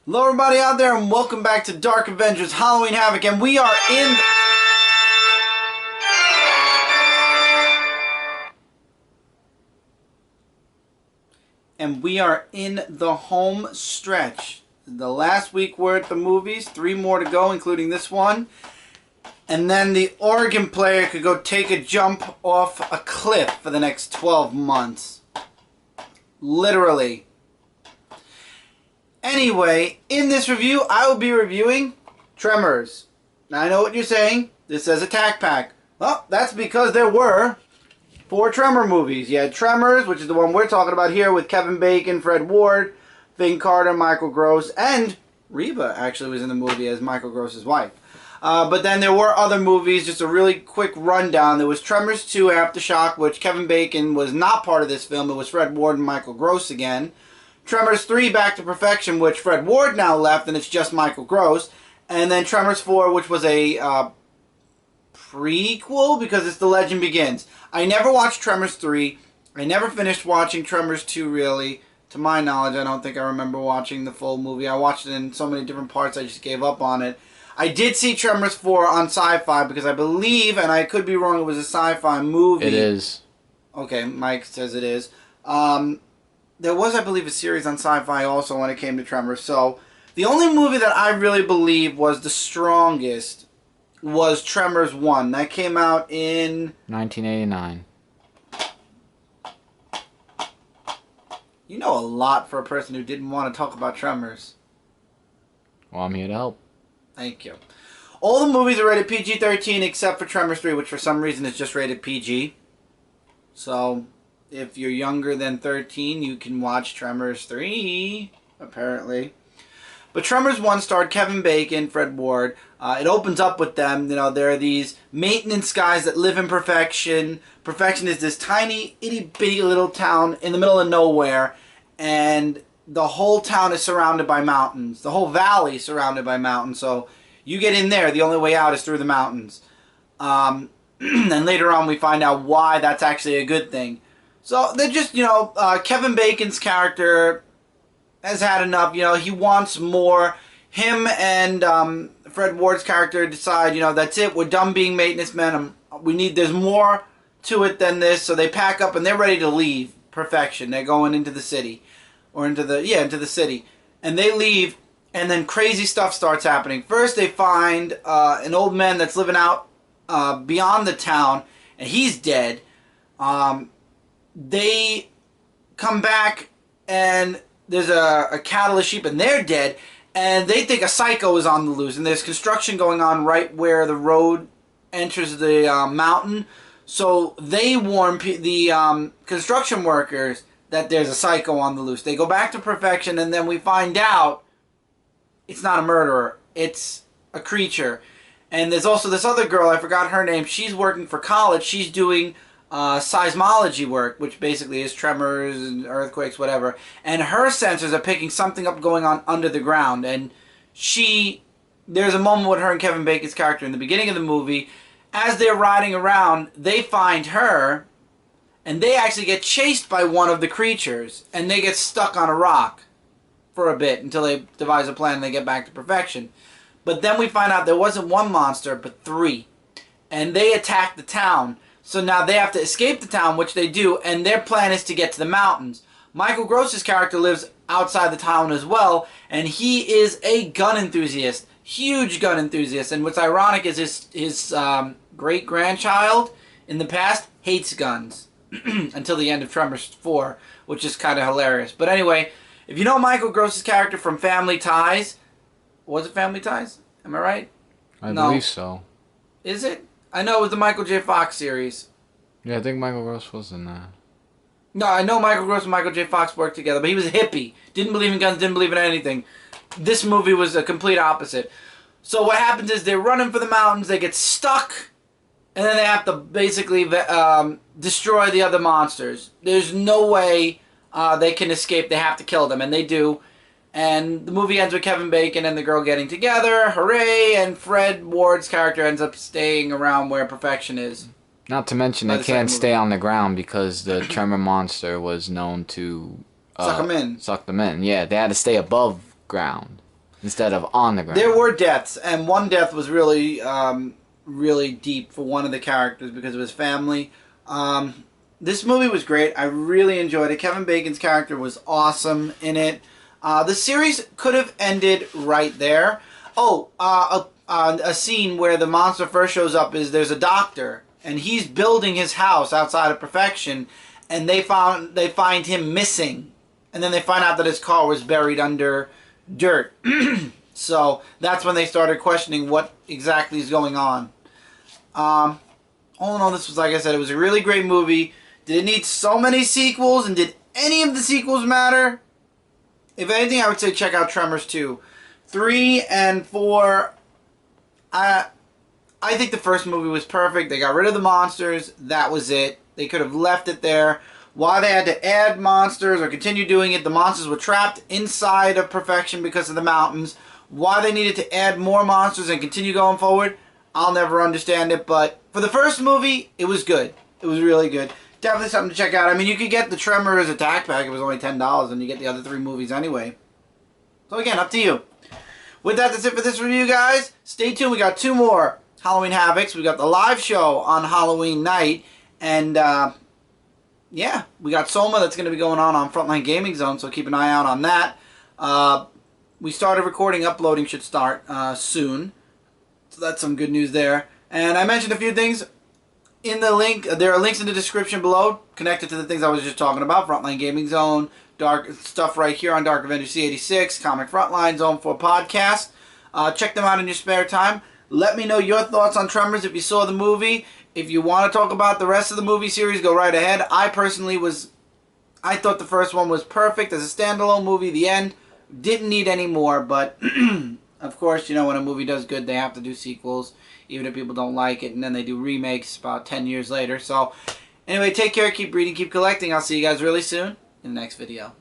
Hello everybody out there and welcome back to Dark Avengers Halloween Havoc, and we are in the home stretch. The last week we're at the movies, 3 more to go including this one. And then the Oregon player could go take a jump off a cliff for the next 12 months. Literally. Anyway, in this review, I will be reviewing Tremors. Now, I know what you're saying. This says Attack Pack. Well, that's because there were 4 Tremor movies. You had Tremors, which is the one we're talking about here, with Kevin Bacon, Fred Ward, Finn Carter, Michael Gross, and Reba actually was in the movie as Michael Gross's wife. But then there were other movies, just a really quick rundown. There was Tremors 2, Aftershock, which Kevin Bacon was not part of this film. It was Fred Ward and Michael Gross again. Tremors 3, Back to Perfection, which Fred Ward now left, and it's just Michael Gross. And then Tremors 4, which was a prequel, because it's The Legend Begins. I never watched Tremors 3. I never finished watching Tremors 2, really. To my knowledge, I don't think I remember watching the full movie. I watched it in so many different parts, I just gave up on it. I did see Tremors 4 on Sci-Fi, because I believe, and I could be wrong, it was a Sci-Fi movie. It is. Okay, Mike says it is. There was, I believe, a series on Sci-Fi also when it came to Tremors. So, the only movie that I really believe was the strongest was Tremors 1. That came out in 1989. You know a lot for a person who didn't want to talk about Tremors. Well, I'm here to help. Thank you. All the movies are rated PG-13 except for Tremors 3, which for some reason is just rated PG. So, if you're younger than 13, you can watch Tremors 3, apparently. But Tremors 1 starred Kevin Bacon, Fred Ward. It opens up with them. You know, there are these maintenance guys that live in Perfection. Perfection is this tiny, itty-bitty little town in the middle of nowhere. And the whole town is surrounded by mountains. The whole valley is surrounded by mountains. So you get in there, the only way out is through the mountains. And later on we find out why that's actually a good thing. So they're just, Kevin Bacon's character has had enough. He wants more. Him and Fred Ward's character decide, that's it. We're done being maintenance men. There's more to it than this. So they pack up and they're ready to leave Perfection. They're going into the city. Into the city. And they leave, and then crazy stuff starts happening. First they find an old man that's living out beyond the town, and he's dead. They come back, and there's a cattle, a sheep, and they're dead. And they think a psycho is on the loose. And there's construction going on right where the road enters the mountain. So they warn the construction workers that there's a psycho on the loose. They go back to Perfection, and then we find out it's not a murderer. It's a creature. And there's also this other girl, I forgot her name. She's working for college. She's doing seismology work, which basically is tremors and earthquakes, whatever. And her sensors are picking something up going on under the ground. And there's a moment with her and Kevin Bacon's character in the beginning of the movie. As they're riding around, they find her, and they actually get chased by one of the creatures. And they get stuck on a rock for a bit until they devise a plan and they get back to Perfection. But then we find out there wasn't one monster, but 3. And they attack the town. So now they have to escape the town, which they do, and their plan is to get to the mountains. Michael Gross's character lives outside the town as well, and he is a gun enthusiast. Huge gun enthusiast. And what's ironic is his great-grandchild in the past hates guns. Until the end of Tremors 4, which is kind of hilarious. But anyway, if you know Michael Gross's character from Family Ties, was it Family Ties? Am I right? I believe so. Is it? I know it was the Michael J. Fox series. Yeah, I think Michael Gross was in that. No, I know Michael Gross and Michael J. Fox worked together, but he was a hippie. Didn't believe in guns, didn't believe in anything. This movie was a complete opposite. So what happens is they're running for the mountains, they get stuck, and then they have to basically destroy the other monsters. There's no way they can escape. They have to kill them, and they do. And the movie ends with Kevin Bacon and the girl getting together. Hooray! And Fred Ward's character ends up staying around where Perfection is. Not to mention they can't stay on the ground because the Tremor monster was known to suck them in. Suck them in. Yeah, they had to stay above ground. instead of on the ground. There were deaths, and one death was really, really deep for one of the characters because of his family. This movie was great. I really enjoyed it. Kevin Bacon's character was awesome in it. The series could have ended right there. Oh, a scene where the monster first shows up is there's a doctor, and he's building his house outside of perfection, and they find him missing, and then they find out that his car was buried under dirt. So that's when they started questioning what exactly is going on. All in all, this was, like I said, it was a really great movie. Did it need so many sequels, and did any of the sequels matter? If anything, I would say check out Tremors 2. 3 and 4, I think the first movie was perfect. They got rid of the monsters. That was it. They could have left it there. Why they had to add monsters or continue doing it, the monsters were trapped inside of perfection because of the mountains. Why they needed to add more monsters and continue going forward, I'll never understand it. But for the first movie, it was good. It was really good. Definitely something to check out. I mean, you could get the Tremors Attack Pack. It was only $10, and you get the other 3 movies anyway. So again, up to you. With that, that's it for this review, guys. Stay tuned. We got 2 more Halloween Havocs. We got the live show on Halloween night. And, yeah, we got Soma that's going to be going on Frontline Gaming Zone, so keep an eye out on that. We started recording. Uploading should start soon. So that's some good news there. And I mentioned a few things in the link. There are links in the description below connected to the things I was just talking about. Frontline Gaming Zone, Dark stuff right here on Dark Avenger C86, Comic Frontline, Zone 4 podcast. Check them out in your spare time. Let me know your thoughts on Tremors if you saw the movie. If you want to talk about the rest of the movie series, go right ahead. I thought the first one was perfect as a standalone movie. The end didn't need any more, but of course, you know, when a movie does good, they have to do sequels, even if people don't like it, and then they do remakes about 10 years later. So, anyway, take care, keep reading, keep collecting. I'll see you guys really soon in the next video.